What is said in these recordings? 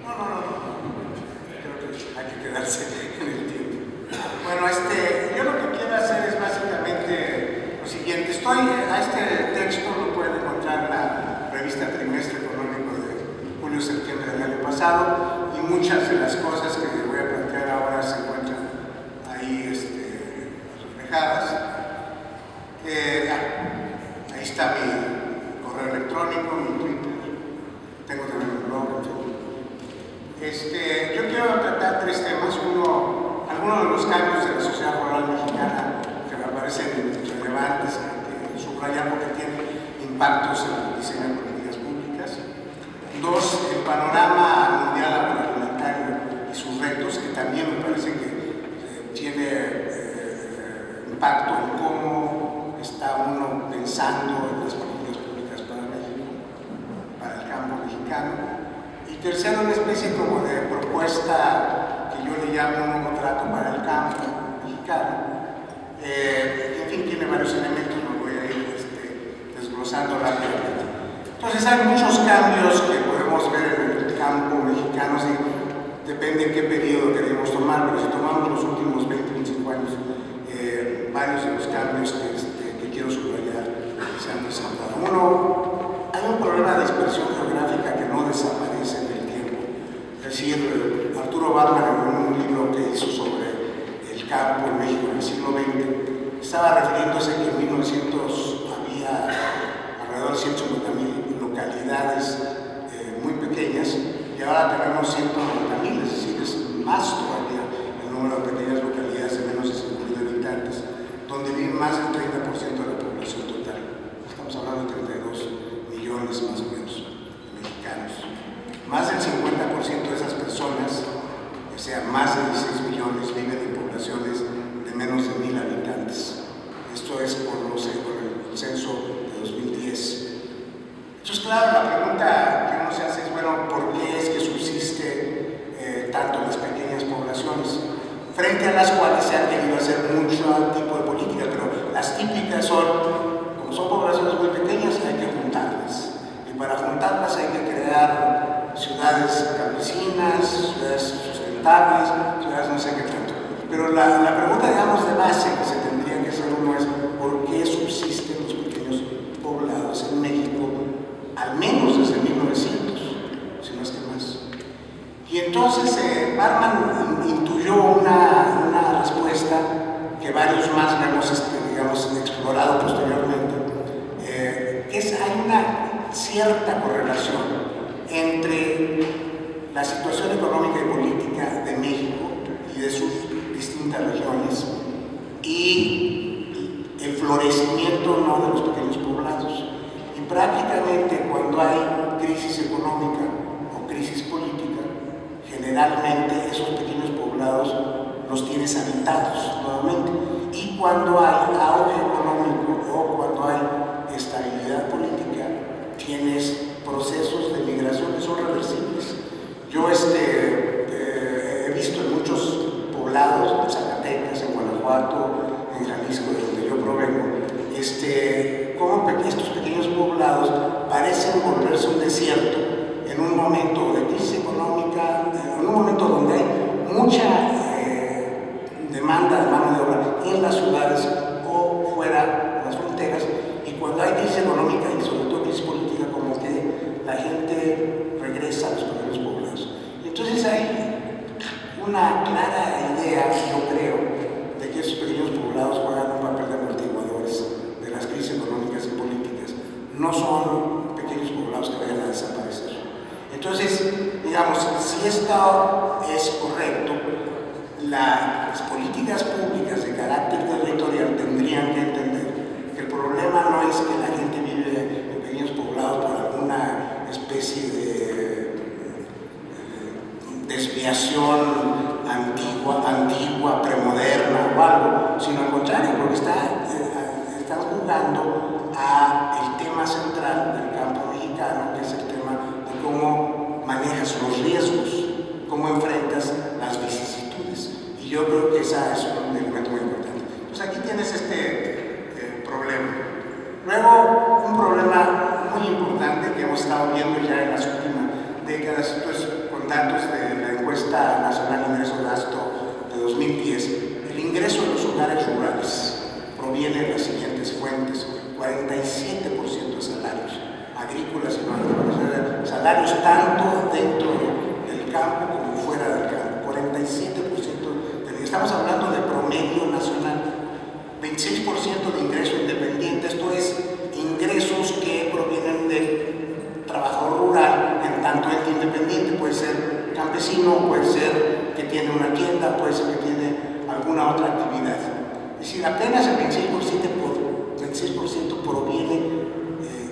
Creo que hay que quedarse en el tiempo. Bueno, yo lo que quiero hacer es básicamente lo siguiente. Este texto lo pueden encontrar en la revista Trimestre Económico de julio-septiembre del año pasado, y muchas de las cosas que voy a plantear ahora se encuentran ahí reflejadas. Ahí está mi correo electrónico, mi Twitter, tengo también un blog, yo quiero tratar tres temas. Uno, algunos de los cambios de la sociedad rural mexicana que me parecen relevantes, que subrayar porque tienen impactos en el diseño de políticas públicas. Dos, el panorama mundial agroalimentario y sus retos, que también me parece que tiene impacto en cómo está uno pensando en las políticas públicas para México, para el campo mexicano. Y tercero, una especie como de propuesta que yo le llamo un nuevo trato para el campo mexicano. En fin, tiene varios elementos, los voy a ir desglosando rápidamente. Entonces, hay muchos cambios que podemos ver en el campo mexicano, sí, depende de qué periodo queremos tomar, pero si tomamos los últimos 20, 25 años, varios de los cambios que quiero subrayar se han presentado. Uno, hay un problema de dispersión geográfica que no desaparece en el tiempo. Es decir, Arturo Barbara, en un libro que hizo sobre el campo en México en el siglo XX, estaba refiriéndose que en 1900 había alrededor de 150,000 localidades muy pequeñas, y ahora tenemos 190,000, es decir, es más todavía el número de pequeñas localidades de menos de 5,000 habitantes, donde viven más del 30% de la población total. Estamos hablando de 32 millones más o menos de mexicanos. Más del 50% de esas personas, o sea, más de 16 millones, viven en poblaciones de menos de 1,000 habitantes. Esto es por el censo de 2010. Entonces, claro, la pregunta que uno se hace es, bueno, ¿por qué es que subsiste tanto las pequeñas poblaciones? Frente a las cuales se ha querido hacer mucho tipo de política, pero las típicas son, como son poblaciones muy pequeñas, hay que juntarlas. Y para juntarlas hay que crear ciudades campesinas, ciudades sustentables, ciudades no sé qué tanto. Pero la pregunta, digamos, de base que se tendría que hacer uno es, ¿por qué subsisten los pequeños poblados en México, al menos desde 1900, si no es que más? Y entonces Barman intuyó una respuesta que varios más hemos explorado posteriormente, que hay una cierta correlación entre la situación económica y política de México y de sus distintas regiones y el florecimiento de los pequeños poblados. Y prácticamente cuando hay crisis económica o crisis política, generalmente esos pequeños poblados los tienes habitados nuevamente. Y cuando hay auge económico o cuando hay estabilidad política, tienes procesos de migración que son reversibles. Yo he visto en muchos poblados, en Zacatecas, en Guanajuato, en Jalisco, de donde yo provengo, cómo estos pequeños poblados parecen volverse un desierto en un momento de crisis económica, en un momento donde hay mucha demanda de mano de obra en las ciudades o fuera de las fronteras, y cuando hay crisis económica y sobre todo crisis política, como que la gente regresa a los pequeños poblados. Entonces hay una clara idea, yo creo, de que esos pequeños poblados juegan un papel de amortiguadores de las crisis económicas y políticas. No son pequeños poblados que vayan a desaparecer. Entonces, digamos, si esto es correcto, las políticas públicas de carácter territorial tendrían que entender que el problema no es que la gente vive en pequeños poblados por alguna especie de desviación antigua, premoderna o algo, sino al contrario, porque están jugando al tema central del campo mexicano, que es el tema de cómo manejas los riesgos, cómo enfrentas las vicisitudes. Y yo creo que ese es un elemento muy importante. Pues aquí tienes problema. Luego, un problema muy importante que hemos estado viendo ya en las últimas décadas Olimpiadas, esto es con datos de la encuesta nacional ingreso-gasto de 2010, el ingreso de los hogares rurales proviene de las siguientes fuentes: 47% de salarios agrícolas y no agrícolas, salarios tanto dentro del campo como fuera del campo, 47%, estamos hablando de promedio nacional. 26% de ingreso independiente, esto es ingresos que provienen del trabajo rural, en tanto el independiente puede ser campesino, puede ser que tiene una tienda, puede ser que tiene alguna otra actividad. Es decir, apenas el 26% proviene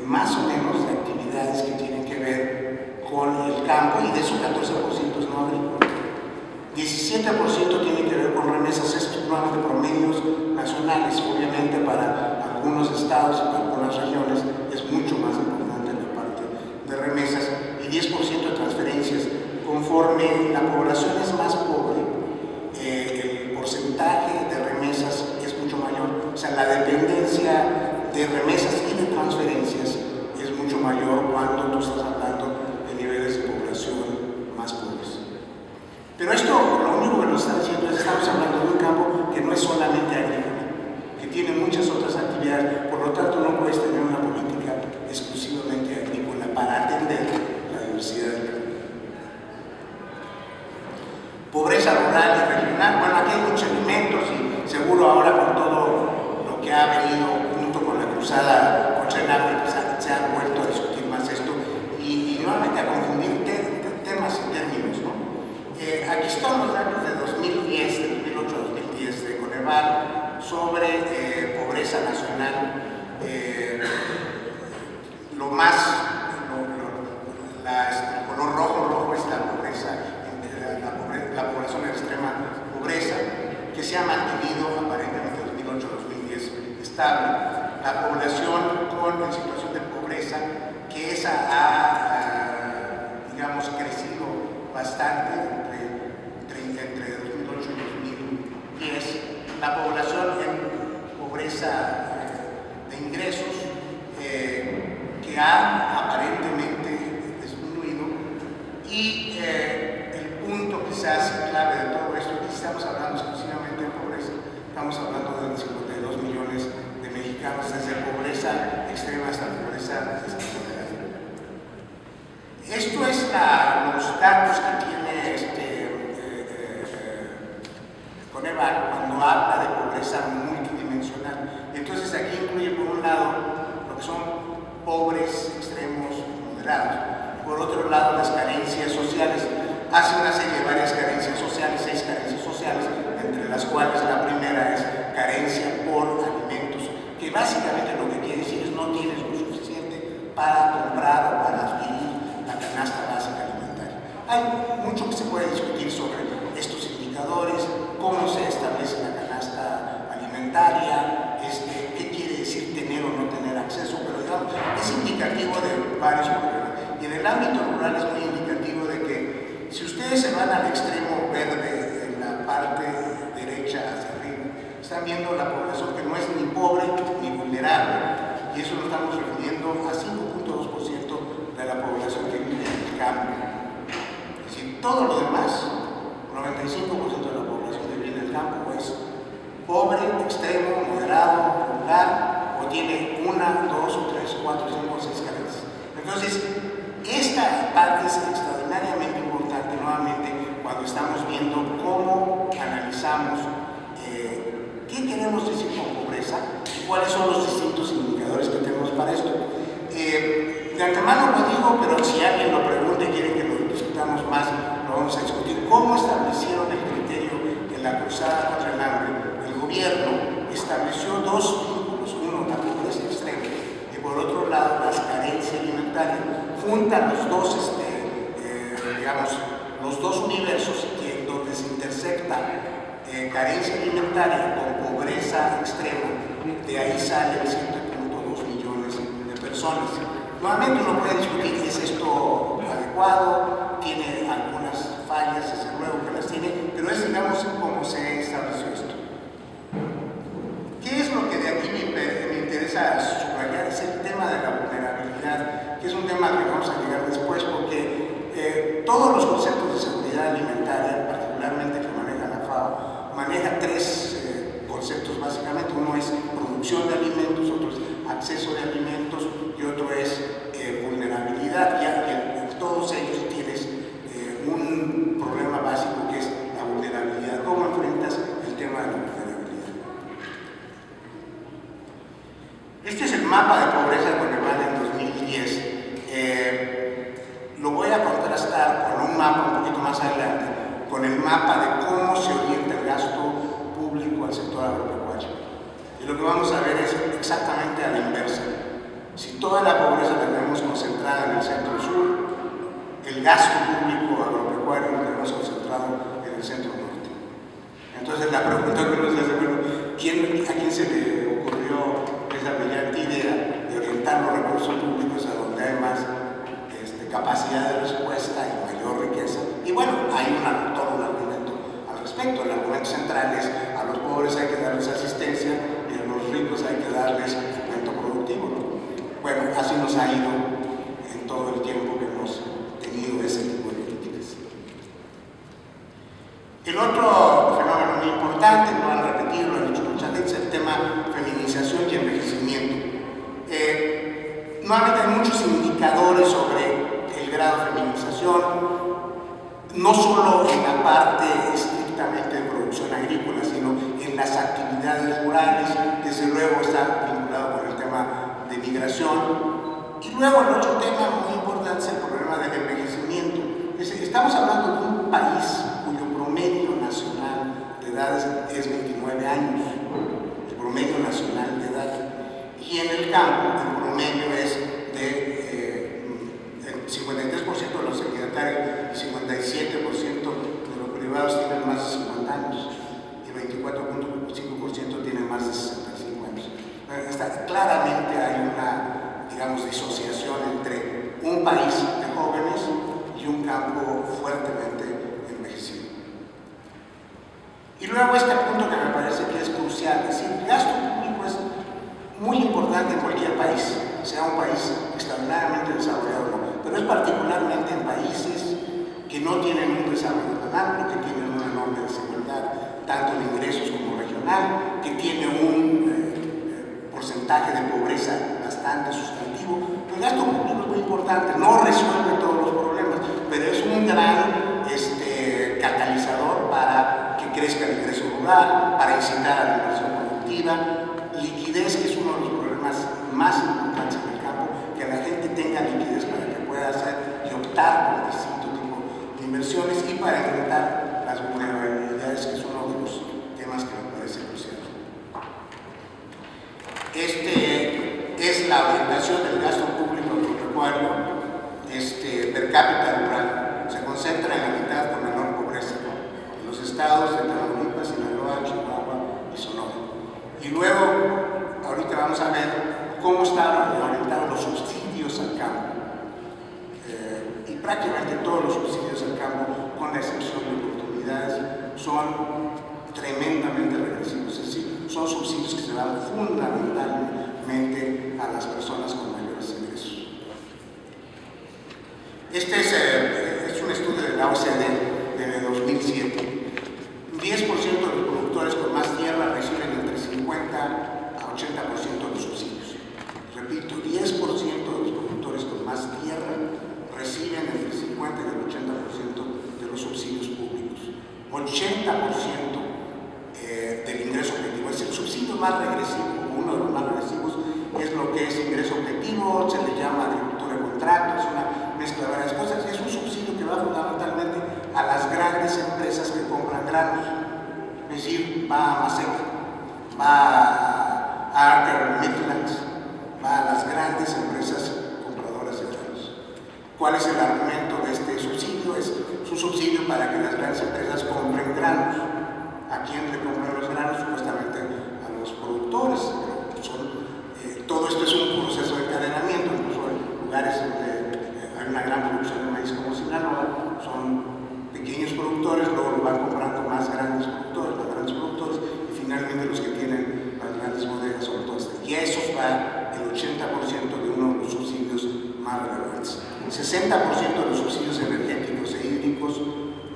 más o menos de actividades que tienen que ver con el campo, y de eso 14% es no agrícola. 17% tiene que ver con remesas, estos programas de promedios nacionales. Obviamente para algunos estados y para algunas regiones es mucho más importante la parte de remesas, y 10% de transferencias. Conforme la población es más pobre, el porcentaje de remesas es mucho mayor, o sea, la dependencia de remesas y de transferencias es mucho mayor cuando tú estás hablando de niveles de población más pobres. Pero esto lo único que nos está diciendo es que estamos hablando de un campo que no es solamente agrícola, que tiene muchas otras actividades, por lo tanto no puedes tener una política exclusivamente agrícola para atender la diversidad del campo. Pobreza rural y regional, bueno, aquí hay muchos elementos y seguro ahora con todo lo que ha venido junto con la cruzada contra el hambre, pues se ha vuelto a discutir más esto y nuevamente a confundir temas y términos, ¿no? Aquí están los datos de 2010, de 2008 a 2010 de Coneval sobre pobreza nacional. Lo más, el color rojo es la pobreza, la población en extrema pobreza, que se ha mantenido aparentemente de 2008 a 2010 estable. La población en situación de pobreza, que esa ha, digamos, crecido bastante entre 2008 y 2010. La población en pobreza de ingresos, que ha aparentemente disminuido, y el punto quizás clave de todo esto, que estamos hablando exclusivamente de pobreza, estamos hablando de 52 millones de mexicanos, desde pobreza extrema hasta pobreza moderada. Esto es los datos que tiene Coneval cuando habla de pobreza multidimensional. Entonces aquí incluye por un lado lo que son pobres extremos moderados, por otro lado las carencias sociales. Hace una serie de varias carencias sociales, 6 carencias sociales, entre las cuales la primera es carencia por alimentos, que básicamente lo que quiere decir es no tienes lo suficiente para comprar o para adquirir la canasta básica alimentaria. Hay mucho que se puede discutir sobre estos indicadores, cómo se establece la canasta alimentaria, qué quiere decir tener o no tener acceso, pero digamos, es indicativo de varios problemas. Y en el ámbito rural es muy indicativo de que si ustedes se van al extremo verde, en la parte derecha hacia arriba, están viendo la población que no es ni pobre ni vulnerable, y eso lo estamos refiriendo a 5.2% de la población que vive en el campo. Es decir, todo lo demás, 95% de la población que vive en el campo es pobre, extremo, moderado, regular, o tiene 1, 2, 3, 4, 5, 6 carencias. Entonces, esta parte es extraordinariamente importante nuevamente cuando estamos viendo cómo analizamos qué queremos decir con pobreza y cuáles son los distintos indicadores que tenemos para esto. De antemano lo digo, pero si alguien lo pregunta y quiere que lo discutamos más, lo vamos a discutir. ¿Cómo establecieron el criterio en la cruzada contra el hambre? El gobierno estableció 2 vínculos, uno, la pobreza extrema, y por otro lado, las carencias alimentarias. Juntan los dos, digamos, los dos universos donde se intersecta carencia alimentaria con pobreza extrema. De ahí salen 7.2 millones de personas. Nuevamente uno puede discutir, ¿es esto adecuado? Tiene algunas fallas, desde luego que las tiene, pero es, digamos, cómo se estableció esto. ¿Qué es lo que de aquí me interesa subrayar? Es el tema de la vulnerabilidad, que es un tema al que vamos a llegar después, porque todos los conceptos de seguridad alimentaria, particularmente que maneja la FAO, maneja tres conceptos básicamente. Uno es producción de alimentos, otro es acceso de alimentos y otro es vulnerabilidad. Ya en todos ellos tienes un problema básico que es la vulnerabilidad. ¿Cómo enfrentas el tema de la vulnerabilidad? Este es el mapa de pobreza de Guatemala en 2010. Lo voy a contrastar con un mapa un poquito más adelante, con el mapa de cómo se orienta el gasto público al sector agropecuario. Y lo que vamos a ver es exactamente a la inversa. Si toda la pobreza la tenemos concentrada en el centro-sur, el gasto público agropecuario lo tenemos concentrado en el centro-norte. Entonces la pregunta que nos hace, bueno, ¿a quién se le ocurrió esa brillante idea de orientar los recursos públicos a donde hay más capacidad de respuesta y mayor riqueza? Y bueno, hay todo un argumento al respecto. El argumento central es: a los pobres hay que darles asistencia y a los ricos hay que darles fomento productivo, ¿no? Bueno, así nos ha ido en todo el tiempo que hemos tenido ese tipo de políticas. El otro fenómeno muy importante, lo han repetido, lo han dicho muchas veces, el tema feminización y envejecimiento. Nuevamente hay muchos indicadores sobre el grado de feminización, no solo en la parte estrictamente de producción agrícola, sino en las actividades rurales. Desde luego está vinculado con el tema de migración. Y luego el otro tema muy importante es el problema del envejecimiento. Estamos hablando de un país cuyo promedio nacional de edad es 29 años, el promedio nacional de edad, y en el campo el promedio es de 53% de los secretarios y 57% de los privados tienen más de 50 años y 24.5% tienen más de 65 años. Claramente hay una, digamos, disociación entre un país de jóvenes y un campo fuertemente envejecido. Y luego este punto que me parece que es crucial, es decir, el gasto público es muy importante en cualquier país, sea un país extraordinariamente desarrollado o no, pero es particularmente en países que no tienen un desarrollo tan amplio, que tienen una enorme desigualdad, tanto de ingresos como regional, que tiene un porcentaje de pobreza bastante sustantivo. El gasto público es muy importante, no resuelve todos los problemas, pero es un gran catalizador para que crezca el ingreso rural, para incitar a la inversión productiva, liquidez, que es uno de los problemas más importantes en el campo, que la gente tenga liquidez para que pueda hacer y optar por distintos tipos de inversiones y para enfrentar las vulnerabilidades, que es uno de los temas que me parece crucial. Es la orientación del gasto público agropecuario per cápita rural. Se concentra en la mitad con menor pobreza, en los estados de Tamaulipas, Sinaloa, Chihuahua y Sonora. Y luego, ahorita vamos a ver cómo están orientados los subsidios al campo. Y prácticamente todos los subsidios al campo, con la excepción de oportunidades, son tremendamente regresivos. Es decir, son subsidios que se dan fundamentalmente a las personas con mayores ingresos. Este es un estudio de la OCDE de 2007. 10% de los productores con más tierra reciben entre 50 a 80% de los subsidios. Repito, 10% de los productores con más tierra reciben entre 50 y el 80% de los subsidios públicos. 80% del ingreso objetivo. Es el subsidio más regresivo, uno de los más regresivos, es lo que es ingreso objetivo, se le llama agricultura de contrato, es una mezcla de varias cosas, y es un subsidio que va fundamentalmente a las grandes empresas que compran granos. Es decir, va a Maseca, va a ArcelorMittal, va a las grandes empresas compradoras de granos. ¿Cuál es el argumento de este subsidio? Es un subsidio para que las grandes empresas compren granos. ¿A quién le compran los granos? Supuestamente a los productores. Todo esto es un proceso de encadenamiento, incluso en lugares donde hay una gran producción de maíz como Sinaloa, son pequeños productores, luego lo van comprando más grandes productores, y finalmente los que tienen las grandes bodegas son todos. Y a esos va el 80% de uno de los subsidios más relevantes. El 60% de los subsidios energéticos e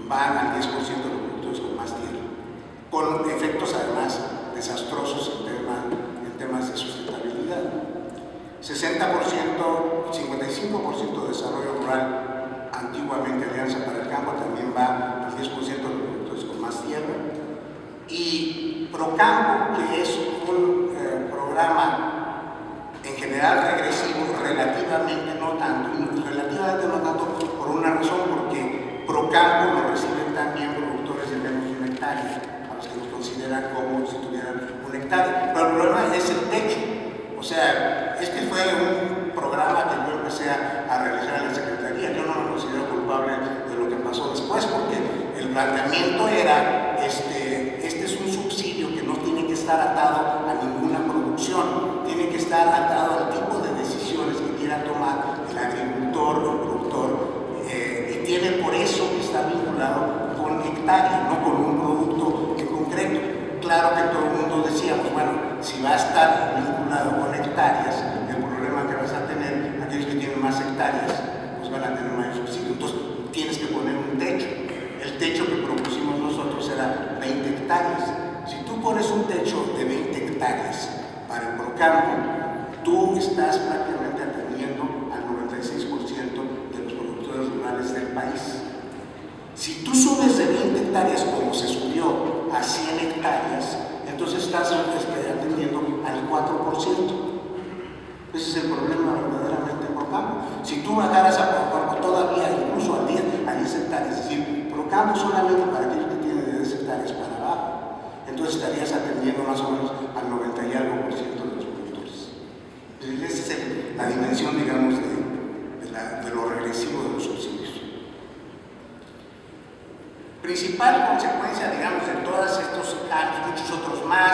van al 10% de los productores con más tierra, con efectos además desastrosos en temas de sustentabilidad. 55% de desarrollo rural, antiguamente Alianza para el Campo, también va al 10% de los productores con más tierra. Y Procampo, que es un programa en general regresivo, relativamente no tanto por una razón, porque Procampo lo reciben también productores de menos de 1 hectárea, a los que los consideran como si tuvieran 1 hectárea. Pero el problema es el techo. O sea, este fue un programa que yo empecé a realizar en la Secretaría. Yo no me considero culpable de lo que pasó después, porque el planteamiento era, este es un subsidio que no tiene que estar atado a ninguna producción, tiene que estar atado al tipo de decisiones que quiera tomar el agricultor o el productor, y tiene por eso que está vinculado con hectárea, no con un producto en concreto. Claro que todo el mundo decíamos, bueno, si va a estar vinculado con hectáreas, el problema que vas a tener, aquellos que tienen más hectáreas, pues van a tener mayor subsidio. Entonces, tienes que poner un techo. El techo que propusimos nosotros era 20 hectáreas. Si tú pones un techo de 20 hectáreas para el Procampo, tú estás prácticamente atendiendo al 96% de los productores rurales del país. Si tú subes de 20 hectáreas como se subió a 100 hectáreas, entonces estás atendiendo al 4%. Ese es el problema verdaderamente en Procampo. Si tú bajaras a Procampo todavía, incluso a 10 hectáreas, es decir, Procampo solamente para aquellos que tienen de 10 hectáreas para abajo, entonces estarías atendiendo más o menos al 90 y algo por ciento de los productores. Entonces, esa es la dimensión, digamos, de lo regresivo de los subsidios. Principal consecuencia, digamos, de todos estos cambios, muchos otros más,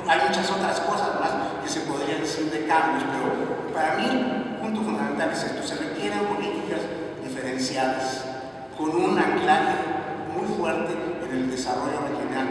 hay muchas otras cosas más que se podrían decir de cambios, pero para mí el punto fundamental es esto: se requieren políticas diferenciadas, con un anclaje muy fuerte en el desarrollo regional,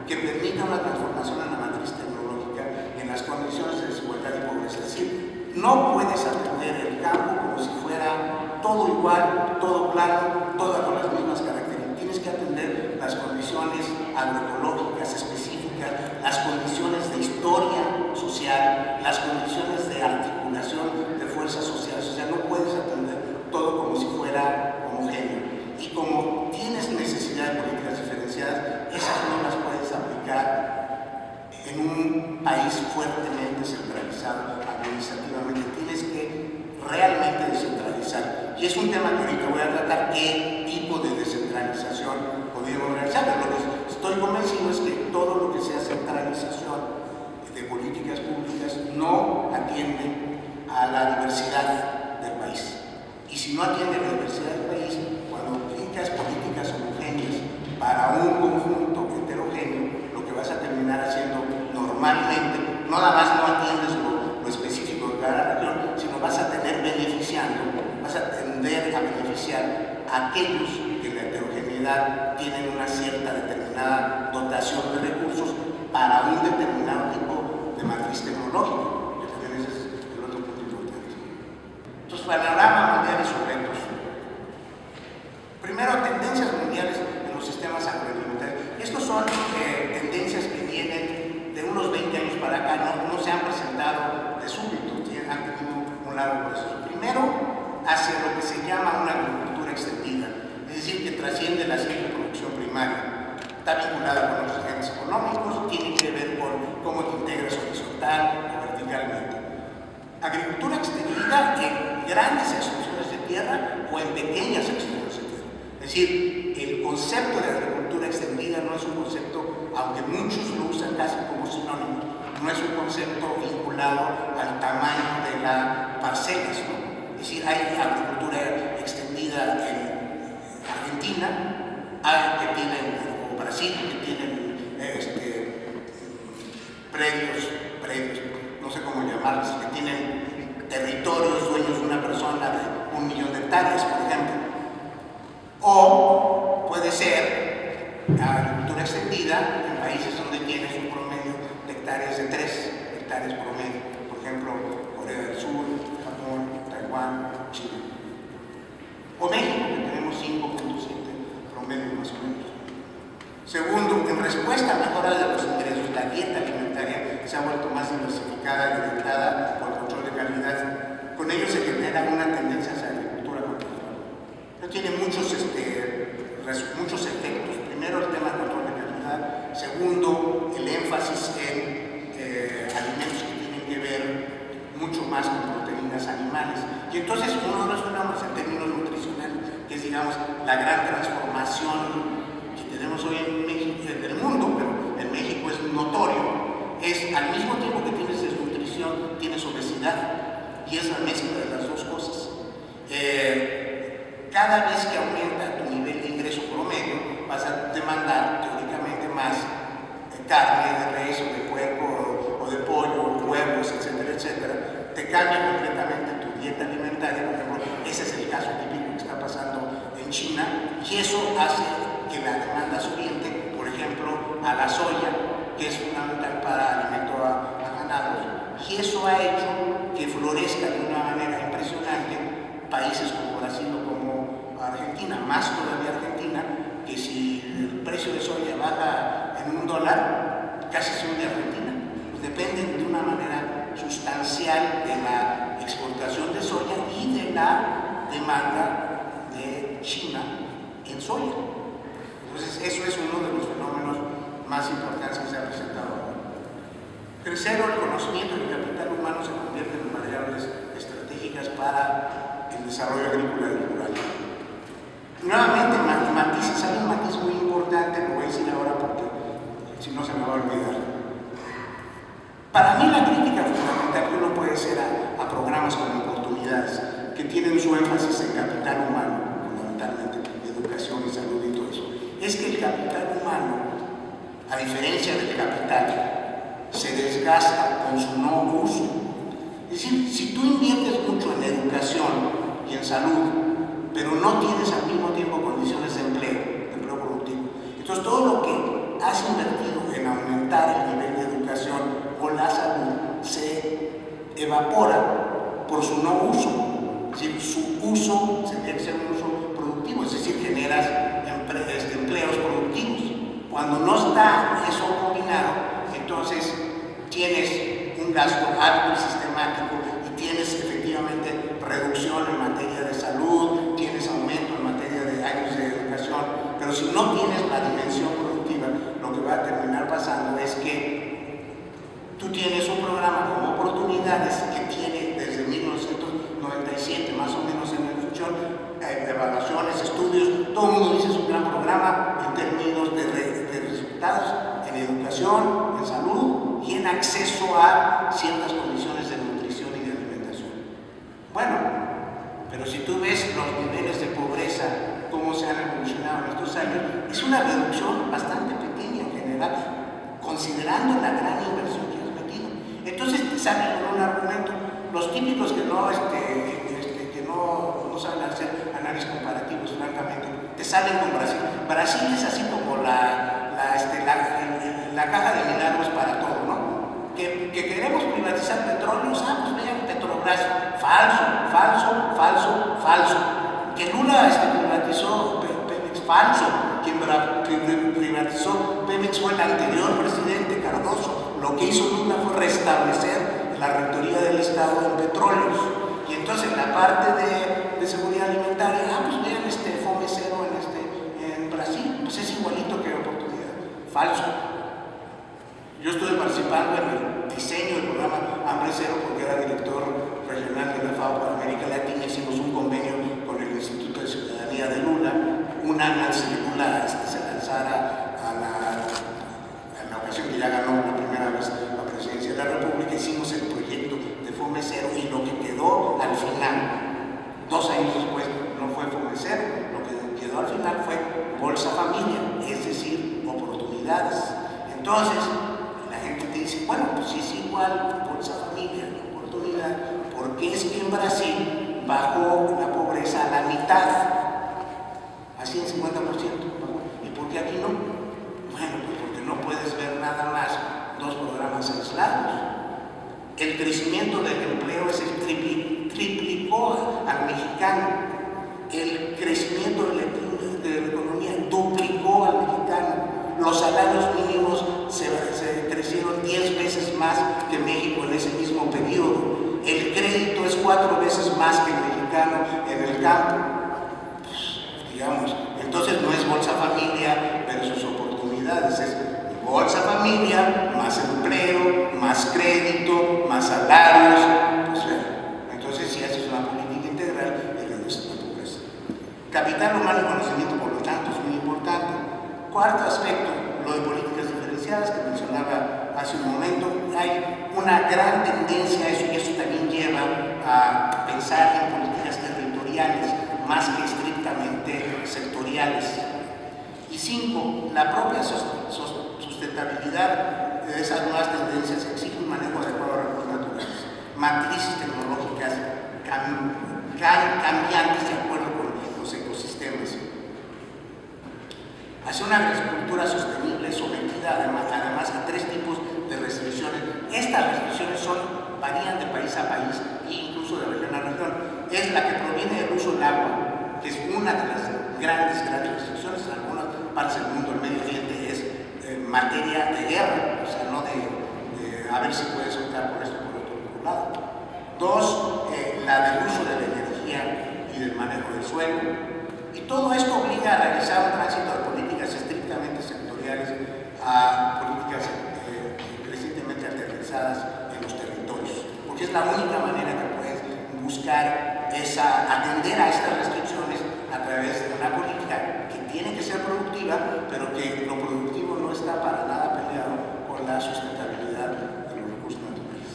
que permita una transformación en la matriz tecnológica en las condiciones de desigualdad y pobreza. Es decir, no puedes atender el campo como si fuera todo igual, todo plano, todo con las mismas características. Tienes que atender las condiciones agroecológicas específicas, las condiciones de historia social, las condiciones de articulación de fuerzas sociales. O sea, no puedes atender todo como si fuera homogéneo. Y como tienes necesidad de políticas diferenciadas, esas no las puedes aplicar en un país fuertemente centralizado administrativamente. Tienes que realmente descentralizar. Y es un tema que ahorita voy a tratar, qué tipo de descentralización podríamos realizar. Pero lo que estoy convencido es que todo lo que sea centralización de políticas públicas no atiende a la diversidad del país. Y si no atiende a la diversidad del país, cuando aplicas políticas homogéneas para un conjunto heterogéneo, lo que vas a terminar haciendo normalmente, no nada más no atiendes lo específico de cada región, sino vas a tender a beneficiar a aquellos que en la heterogeneidad tienen una cierta determinada dotación de recursos para un determinado tipo de matriz tecnológica, que también ese es el otro punto importante. Entonces, panorama mundial y sus retos. Primero, tendencias mundiales en los sistemas agroalimentarios. Estos son tendencias que vienen de unos 20 años para acá, no se han presentado de súbito, han tenido un largo proceso. Primero, hacia lo que se llama una agricultura extendida, es decir, que trasciende la simple producción primaria. Está vinculada con los agentes económicos, tiene que ver con cómo te integras horizontal o verticalmente. Agricultura extendida en grandes extensiones de tierra o en pequeñas extensiones de tierra. Es decir, el concepto de agricultura extendida no es un concepto, aunque muchos lo usan casi como sinónimo, no es un concepto vinculado al tamaño de las parcelas, ¿no? Es decir, hay agricultura extendida en Argentina, hay que tienen, o Brasil, que tienen predios, no sé cómo llamarlos, que tienen territorios dueños de una persona de 1 millón de hectáreas, por ejemplo. O puede ser agricultura extendida en países donde tienes un promedio de hectáreas de 3 hectáreas promedio, por ejemplo, Corea del Sur, Japón, Taiwán, China. certificada y orientada por control de calidad. Con ello se genera una tendencia hacia la agricultura controlada. Esto tiene muchos efectos. Primero, el tema del control de calidad. Segundo, el énfasis en alimentos que tienen que ver mucho más con proteínas animales. Y entonces uno de los fenómenos en términos nutricionales, que es, digamos, la gran transformación que tenemos hoy en México, en el mundo, pero en México es notorio, es al mismo tiempo que tienes desnutrición, tienes obesidad, y es la mezcla de las dos cosas. Cada vez que aumenta tu nivel de ingreso promedio, vas a demandar teóricamente más carne de res o de puerco o de pollo, huevos, etcétera, etcétera. Te cambia completamente tu dieta alimentaria. Por ejemplo, ese es el caso típico que está pasando en China, y eso hace que la demanda subiente, por ejemplo, a la soya, que es fundamental para alimento a ganados, y eso ha hecho que florezca de una manera impresionante países como Brasil o como Argentina, más todavía Argentina, que si el precio de soya baja en $1, casi se hunde Argentina. Pues dependen de una manera sustancial de la exportación de soya y de la demanda de China en soya. Entonces, eso es uno de los fenómenos más importantes que se ha presentado ahora. Tercero, el conocimiento del capital humano se convierte en variables estratégicas para el desarrollo agrícola y rural. Nuevamente, matices, hay un matiz muy importante, lo voy a decir ahora porque si no se me va a olvidar. Para mí la crítica fundamental que uno puede hacer a programas como Oportunidades, que tienen su énfasis en capital humano, fundamentalmente educación y salud y todo eso, es que el capital humano, a diferencia del capital, se desgasta con su no uso. Es decir, si tú inviertes mucho en educación y en salud, pero no tienes al mismo tiempo condiciones de empleo productivo, entonces todo lo que has invertido en aumentar el nivel de educación o la salud se evapora por su no uso. Es decir, su uso tendría que ser un uso productivo, es decir, generas empleos productivos. Cuando no está eso combinado, entonces tienes un gasto alto y sistemático y tienes efectivamente reducción en materia de salud, tienes aumento en materia de años de educación, pero si no tienes la dimensión productiva, lo que va a terminar pasando es que tú tienes un programa como Oportunidades que tiene desde 1997 más o menos en función, evaluaciones, estudios, todo el mundo dice es un gran programa en términos de resultados en educación, en salud y en acceso a ciertas condiciones de nutrición y de alimentación. Bueno, pero si tú ves los niveles de pobreza, cómo se han evolucionado en estos años, es una reducción bastante pequeña en general, considerando la gran inversión que has metido. Entonces te salen con un argumento, los típicos que no saben hacer análisis comparativos, francamente, te salen con Brasil. Brasil es así como la caja de milagros para todo, ¿no? Que queremos privatizar petróleos, pues vean Petrobras, falso. Que Lula privatizó Pemex, falso. Quien privatizó Pemex fue el anterior presidente, Cardoso. Lo que hizo Lula fue restablecer la rectoría del Estado en petróleos. Y entonces en la parte de seguridad alimentaria, pues vean Fome Cero en Brasil, pues es igualito que Oportunidad. Falso. Yo estuve participando en el diseño del programa Hambre Cero porque era director regional de la FAO para América Latina. Hicimos un convenio con el Instituto de Ciudadanía de Lula, un año antes de que Lula se lanzara a la ocasión que ya ganó la primera vez la presidencia de la República. Hicimos el proyecto de Fome Cero y lo que quedó al final, 2 años después, no fue Fome Cero, lo que quedó al final fue Bolsa Familia, es decir, oportunidades. Entonces, la gente te dice, bueno, pues si es igual Bolsa Familia, oportunidad, ¿por qué es que en Brasil bajó la pobreza a la mitad? Así en 50%. ¿Y por qué aquí no? Bueno, pues porque no puedes ver nada más 2 programas aislados. El crecimiento del empleo triplicó al mexicano. El crecimiento de la economía duplicó al mexicano. Los salarios mínimos se crecieron 10 veces más que México en ese es Bolsa Familia versus oportunidades, es Bolsa Familia, más empleo, más crédito, más salarios. Pues, entonces, si haces una política integral, reduces la pobreza. Capital humano y conocimiento, por lo tanto, es muy importante. Cuarto aspecto, lo de políticas diferenciadas que mencionaba hace un momento. Hay una gran tendencia a eso, y eso también lleva a pensar en políticas territoriales más que estrictamente sectoriales. Y 5, la propia sustentabilidad de esas nuevas tendencias exige un manejo adecuado de recursos naturales, matrices tecnológicas cambiantes de acuerdo con los ecosistemas. Hacia una agricultura sostenible sometida además a 3 tipos de restricciones. Estas restricciones varían de país a país e incluso de región a región. Es la que proviene del uso del agua, que es una de las grandes restricciones en algunas partes del mundo. El Medio Oriente es materia de guerra, o sea, no de a ver si puedes optar por esto o por otro lado. 2, la del uso de la energía y del manejo del suelo. Y todo esto obliga a realizar un tránsito de políticas estrictamente sectoriales a políticas crecientemente aterrizadas en los territorios, porque es la única manera que puedes buscar atender a estas restricciones a través de una política que tiene que ser productiva, pero que lo productivo no está para nada peleado con la sustentabilidad de los recursos naturales.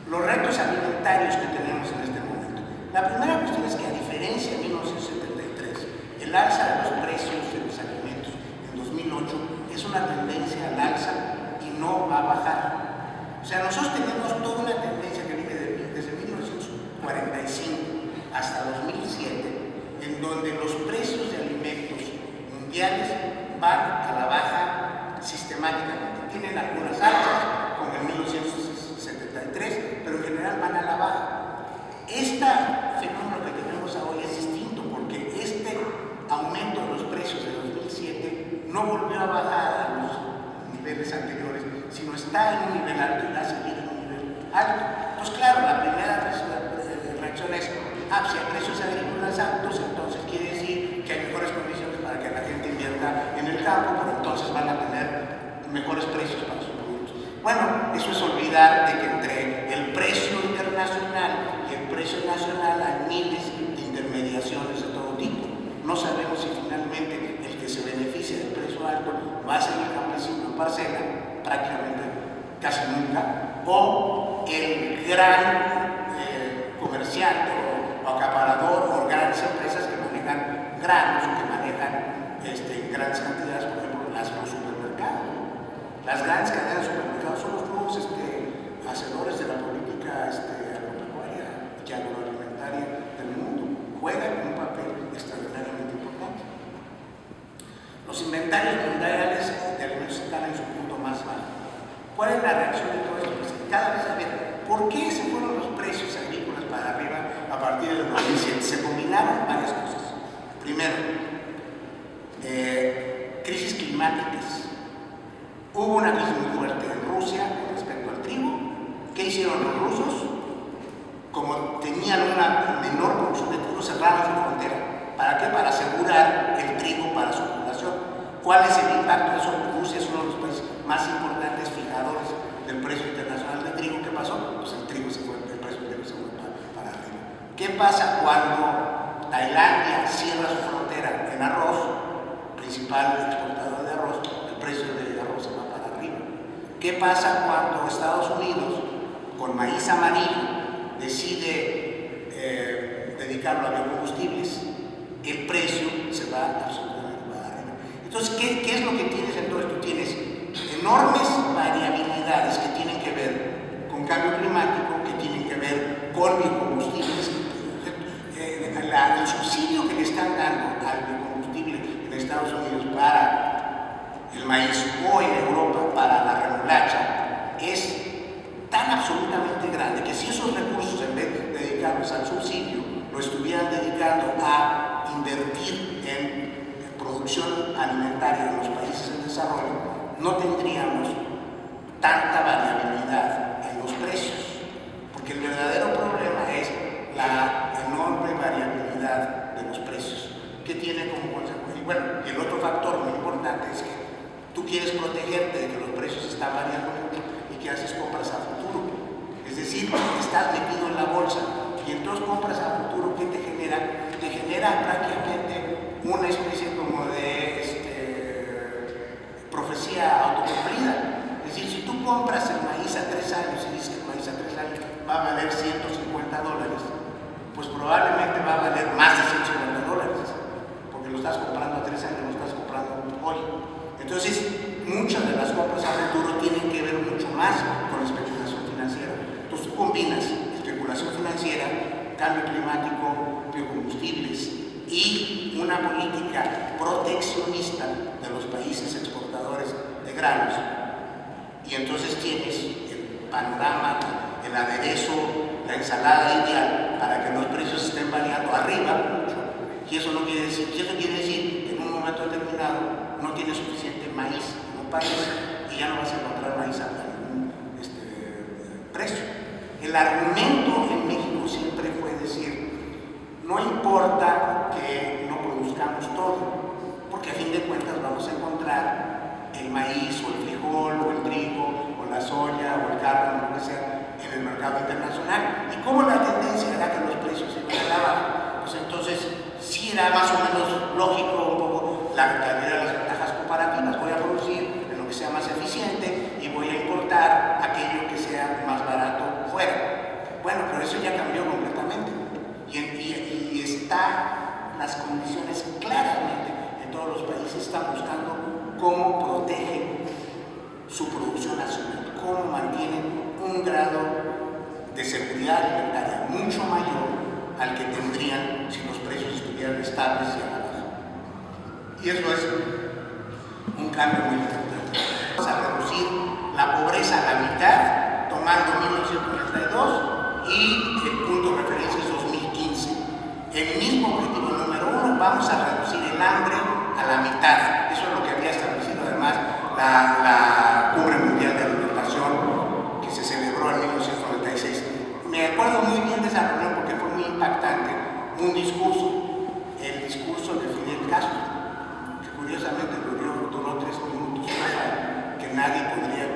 Los retos alimentarios que tenemos en este momento. La primera cuestión es que, a diferencia de 1973, el alza de los precios de los alimentos en 2008 es una tendencia al alza y no a bajar. O sea, nosotros tenemos toda una tendencia que viene desde 1945 hasta 2007, en donde los precios de alimentos mundiales van a la baja sistemáticamente. Tienen algunas alzas, como en 1973, pero en general van a la baja. Este fenómeno que tenemos hoy es distinto, porque este aumento de los precios de 2007 no volvió a bajar a los niveles anteriores, sino está en un nivel alto y va a seguir en un nivel alto. Entonces, claro, la primera reacción es, si hay precios agrícolas altos, entonces quiere decir que hay mejores condiciones para que la gente invierta en el campo, pero entonces van a tener mejores precios para sus productos. Bueno, eso es olvidar de que entre el precio internacional y el precio nacional hay miles de intermediaciones de todo tipo. No sabemos si finalmente el que se beneficia del precio alto va a ser el campesino en parcela, prácticamente casi nunca, o el gran comerciante o acaparador o grandes empresas que manejan granos o que manejan grandes cantidades, por ejemplo, los supermercados. Las grandes cadenas de supermercados son los nuevos hacedores de la política agropecuaria y agroalimentaria del mundo. Juegan un papel extraordinariamente importante. Los inventarios mundiales de alimentos están en su punto más bajo. ¿Cuál es la reacción de todo esto? Pues cada vez a ver, ¿por qué se fueron los precios agrícolas para arriba a partir del 2007? Se combinaron varias cosas. Primero, crisis climáticas. Hubo una crisis muy fuerte en Rusia con respecto al trigo. ¿Qué hicieron los rusos? Como tenían una menor producción de trigo, cerraron su frontera. ¿Para qué? Para asegurar el trigo para su población. ¿Cuál es el impacto de eso? Rusia es uno de los países más importantes fijadores del precio internacional de trigo. ¿Qué pasó? Pues el precio del trigo se fue para arriba. ¿Qué pasa cuando Tailandia cierra su frontera en arroz, principal exportador de arroz? El precio del arroz se va para arriba. ¿Qué pasa cuando Estados Unidos, con maíz amarillo, decide dedicarlo a biocombustibles? El precio se va absolutamente para arriba. Entonces, ¿qué es lo que tienes en todo esto? Tienes enormes variabilidades que tienen que ver con cambio climático, que tienen que ver con biocombustibles. El subsidio que le están dando al biocombustible en Estados Unidos para el maíz o en Europa para la remolacha es tan absolutamente grande que si esos recursos, en vez de dedicarlos al subsidio, lo estuvieran dedicando a invertir en producción alimentaria en los países en desarrollo, no tendríamos tanta variabilidad en los precios, porque el verdadero problema es la enorme variabilidad de los precios, que tiene como consecuencia. bueno, y el otro factor muy importante es que tú quieres protegerte de que los precios están variando mucho y que haces compras a futuro. Es decir, estás metido en la bolsa y entonces compras a futuro. ¿Qué te genera? Te genera prácticamente una especie como de profecía autocumplida. Es decir, si tú compras el maíz a 3 años y dices que el maíz a 3 años va a valer $150, pues probablemente va a valer más de $150, porque lo estás comprando a 3 años, lo estás comprando hoy. Entonces, muchas de las compras a futuro tienen que ver mucho más con la especulación financiera. Entonces, tú combinas especulación financiera, cambio climático, biocombustibles y una política proteccionista de los países exportadores de granos. Y entonces tienes el panorama, el aderezo, la ensalada ideal para que los precios estén variando arriba mucho. Y eso no quiere decir, que en un momento determinado no tienes suficiente maíz en un país y ya no vas a encontrar maíz a ningún precio. El argumento en México siempre fue decir, no importa que no produzcamos todo, porque a fin de cuentas vamos a encontrar el maíz o el frijol o el trigo o la soya o el carbón, lo que sea, en el mercado internacional. Y como la tendencia era que los precios se iban a la baja, pues entonces sí era más o menos lógico un poco la calidad de las ventajas comparativas. Voy a producir en lo que sea más eficiente y voy a importar aquello que sea más barato fuera. Bueno, pero eso ya cambió completamente y está las condiciones claramente en todos los países están buscando cómo protegen su producción nacional, cómo mantienen un grado de seguridad alimentaria mucho mayor al que tendrían si los precios estuvieran estables y a la baja. Y eso es un cambio muy importante. Vamos a reducir la pobreza a la mitad, tomando 1992 y el punto de referencia es 2015. El mismo objetivo número 1, vamos a reducir el hambre a la mitad. Eso es lo que había establecido además la Cumbre Mundial de Alimentación que se celebró en 1996. Me acuerdo muy bien de esa reunión porque fue muy impactante. Un discurso, el discurso de Fidel Castro, que curiosamente duró 3 minutos, que nadie podría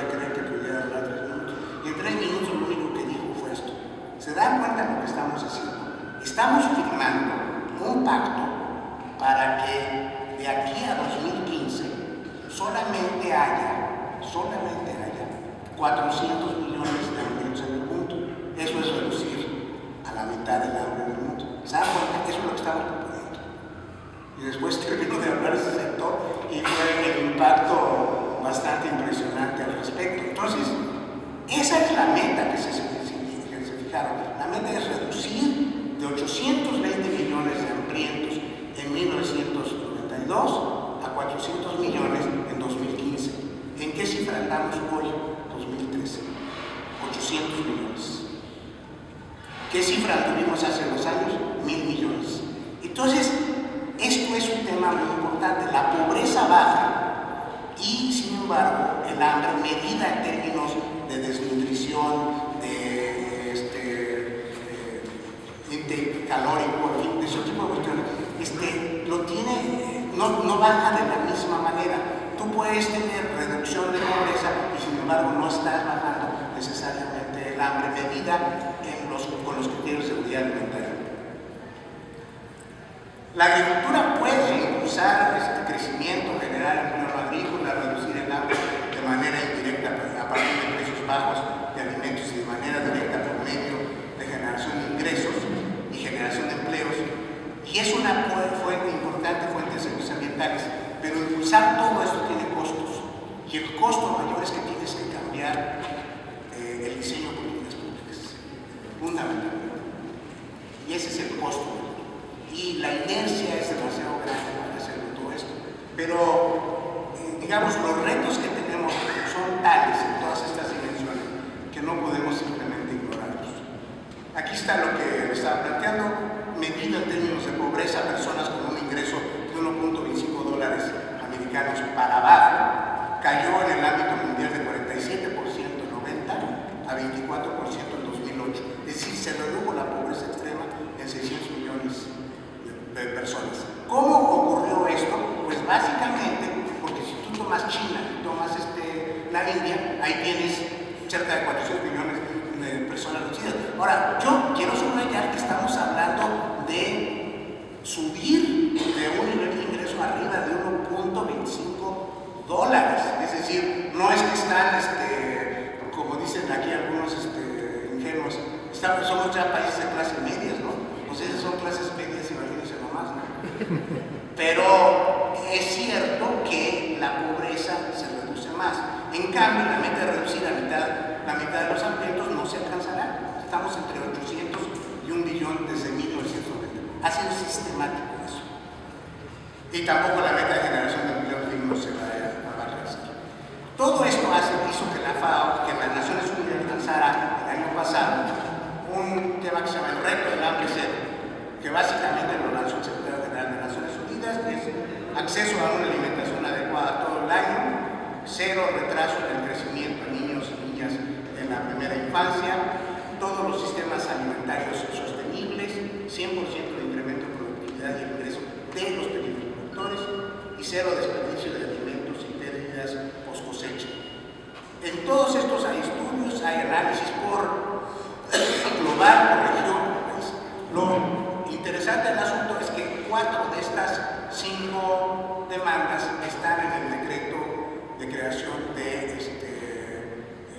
creer que pudiera durar 3 minutos. Y en 3 minutos lo único que dijo fue esto. ¿Se dan cuenta de lo que estamos haciendo? Estamos firmando un pacto para que de aquí a 2015 solamente haya 400 millones de hambrientos en el mundo. Eso es reducir a la mitad del hambre en el mundo. ¿Se dan cuenta? Eso es lo que estamos proponiendo. Y después termino de hablar de ese sector y fue el impacto bastante impresionante al respecto. Entonces, esa es la meta que se fijaron. La meta es reducir de 820 millones de hambrientos en 1992 a 400 millones en 2015. ¿En qué cifra andamos hoy? 2013. 800 millones. ¿Qué cifra tuvimos hace 2 años? 1.000 millones. Entonces, esto es un tema muy importante. La pobreza baja y, sin embargo, el hambre, medida en términos de desnutrición, de índice calórico, en fin, de ese tipo de cuestiones, no baja de la misma manera. Tú puedes tener reducción de pobreza y, sin embargo, no estás bajando necesariamente el hambre, medida con los criterios de seguridad alimentaria. La agricultura puede impulsar este crecimiento, generar empleo agrícola, reducir el hambre de manera indirecta a partir de precios bajos de alimentos y de manera directa por medio de generación de ingresos y generación de empleos. Y es una importante fuente de servicios ambientales, pero impulsar todo esto tiene costos. Y el costo mayor es que tienes que cambiar el diseño de políticas públicas, fundamentalmente. Y ese es el costo. Y la inercia es demasiado grande para hacer todo esto. Pero, digamos, los retos que tenemos son tales en todas estas dimensiones que no podemos simplemente ignorarlos. Aquí está lo que estaba planteando. Medido en términos de pobreza, personas con un ingreso de $1.25 americanos para abajo, cayó en el ámbito mundial de 47% en 90 a 24% en 2008. Es decir, se redujo la pobreza extrema en 600 millones de personas. ¿Cómo ocurrió esto? China y tomas la India, ahí tienes cerca de 400 millones de personas reducidas. Ahora, yo quiero subrayar que estamos hablando de subir de un nivel de ingreso arriba de $1.25, es decir, no es que están, como dicen aquí algunos ingenuos, somos ya países de clases medias, ¿no? Pues esas son clases medias, imagínense nomás, ¿no? Pero es cierto que la pobreza se reduce más. En cambio, la meta de reducir la mitad de los alimentos no se alcanzará. Estamos entre 800 y 1 billón desde 1990. Ha sido sistemático eso. Y tampoco la meta de generación de empleos dignos se va a realizar. Todo esto hizo que la FAO, que las Naciones Unidas lanzara el año pasado un tema que se llama el reto del hambre cero, que básicamente lo lanzó el secretario general de Naciones Unidas, que es acceso a una alimentación adecuada todo el año, cero retraso en el crecimiento de niños y niñas en la primera infancia, todos los sistemas alimentarios sostenibles, 100% de incremento de productividad y ingreso de los pequeños productores y cero desperdicio de alimentos y pérdidas post cosecha. En todos estos hay estudios, hay análisis por global, por región, por país. Lo interesante del asunto es que 4 de estas 5 demandas están en el decreto de creación de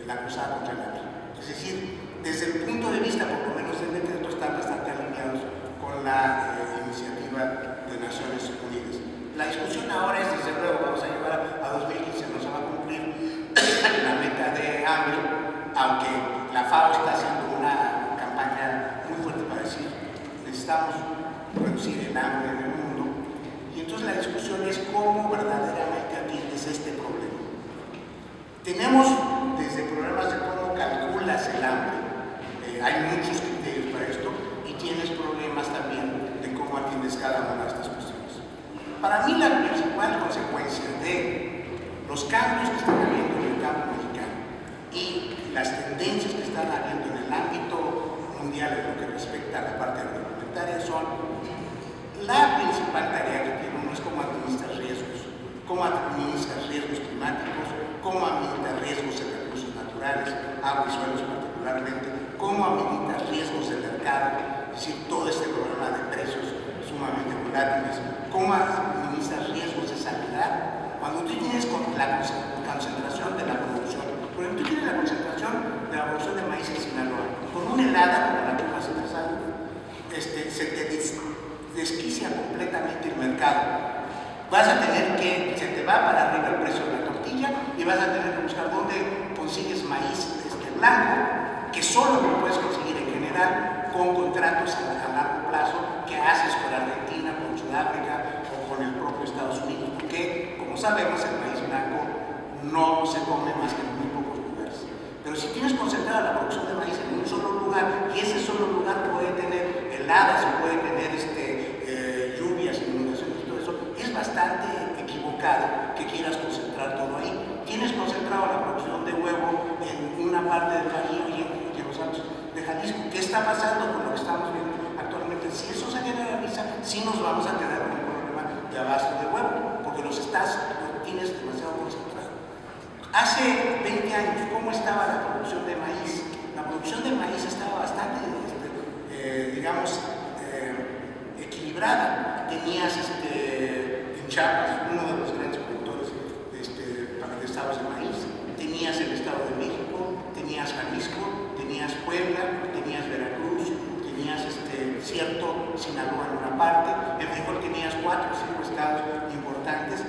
la cruzada contra el hambre. Es decir, desde el punto de vista, por lo menos del decreto, están bastante alineados con la iniciativa de Naciones Unidas. La discusión ahora es, desde luego, vamos a llevar a 2015, no se va a cumplir la meta de hambre, aunque la FAO está haciendo una campaña muy fuerte para decir necesitamos reducir el hambre en el mundo, y entonces la discusión es cómo verdaderamente atiendes este problema. Tenemos desde problemas de cómo calculas el hambre, hay muchos criterios para esto, y tienes problemas también de cómo atiendes cada una de estas cuestiones. Para mí la principal consecuencia de los cambios que están habiendo en el campo mexicano y las tendencias que están habiendo en el ámbito mundial en lo que respecta a la parte agroalimentaria son la principal tarea que tiene uno es cómo administrar riesgos climáticos, cómo administrar riesgos en recursos naturales, agua y suelos particularmente, cómo administrar riesgos de mercado, es decir, todo este problema de precios sumamente volátiles, cómo administrar riesgos de sanidad. Cuando tú tienes la concentración de la producción, por ejemplo, tú tienes la concentración de la producción de maíz en Sinaloa, con una helada como la que pasa en se te desquicia completamente el mercado. Vas a tener se te va para arriba el precio de la tortilla y vas a tener que buscar dónde consigues maíz blanco, que solo lo puedes conseguir en general con contratos a largo plazo que haces con Argentina, con Sudáfrica o con el propio Estados Unidos, porque, como sabemos, el maíz blanco no se come más que en muy pocos lugares. Pero si tienes concentrada la producción de maíz en un solo lugar, y ese solo lugar puede tener heladas o puede tener lluvias, inundaciones y todo eso, es bastante equivocado que quieras concentrar todo ahí. Tienes concentrado la producción de huevo en una parte del país y en los altos de Jalisco. ¿Qué está pasando con lo que estamos viendo actualmente? Si eso se generaliza, sí nos vamos a quedar con un problema de abasto de huevo, porque lo tienes demasiado concentrado. Hace 20 años, ¿cómo estaba la producción de maíz? La producción de maíz estaba bastante, equilibrada. Tenías en Chiapas, uno de los grandes productores de estados de maíz, tenías el Estado de México, tenías Jalisco, tenías Puebla, tenías Veracruz, tenías cierto Sinaloa en una parte, en frijol tenías 4 o 5 estados importantes.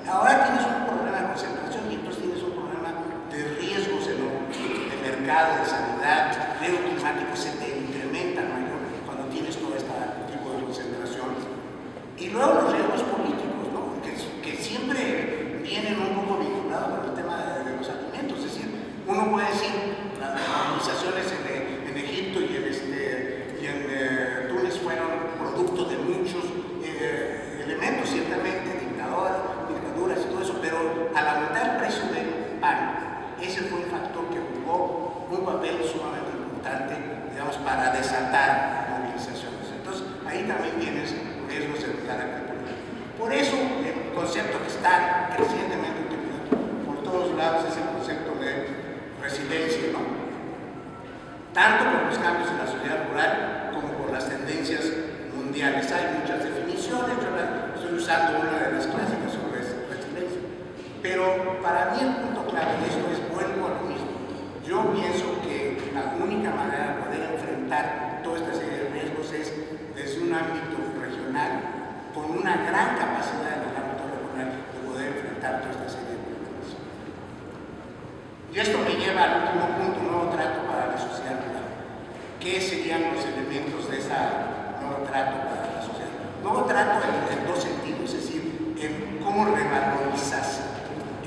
Ahora tienes un problema de concentración y entonces tienes un problema de riesgos enormes, de mercado, de sanidad, riesgo climático, se te incrementa mayor cuando tienes todo este tipo de concentración. Y luego los riesgos políticos, ¿no? que siempre vienen un poco vinculados con el tema de los alimentos. Es decir, uno puede decir, las organizaciones en Egipto y en Túnez fueron producto de muchos elementos, ciertamente, dictaduras y todo eso, pero al aumentar el precio del pan, ese fue un factor que jugó un papel sumamente importante, digamos, para desatar movilizaciones. Entonces, ahí también tienes riesgos de carácter político. Por eso, el concepto que está crecientemente utilizado tanto por los cambios en la sociedad rural como por las tendencias mundiales. Hay muchas definiciones, yo estoy usando una de las clásicas sobre resiliencia, pero para mí el punto clave de esto es, vuelvo a lo mismo. Yo pienso que la única manera de poder enfrentar toda esta serie de riesgos es desde un ámbito regional, con una gran capacidad en el ámbito regional de poder enfrentar toda esta serie de problemas. Y esto me lleva al último punto, un nuevo trato para la sociedad rural. ¿Qué serían los elementos de ese nuevo trato para la sociedad? Nuevo trato en dos sentidos, es decir, en cómo revalorizas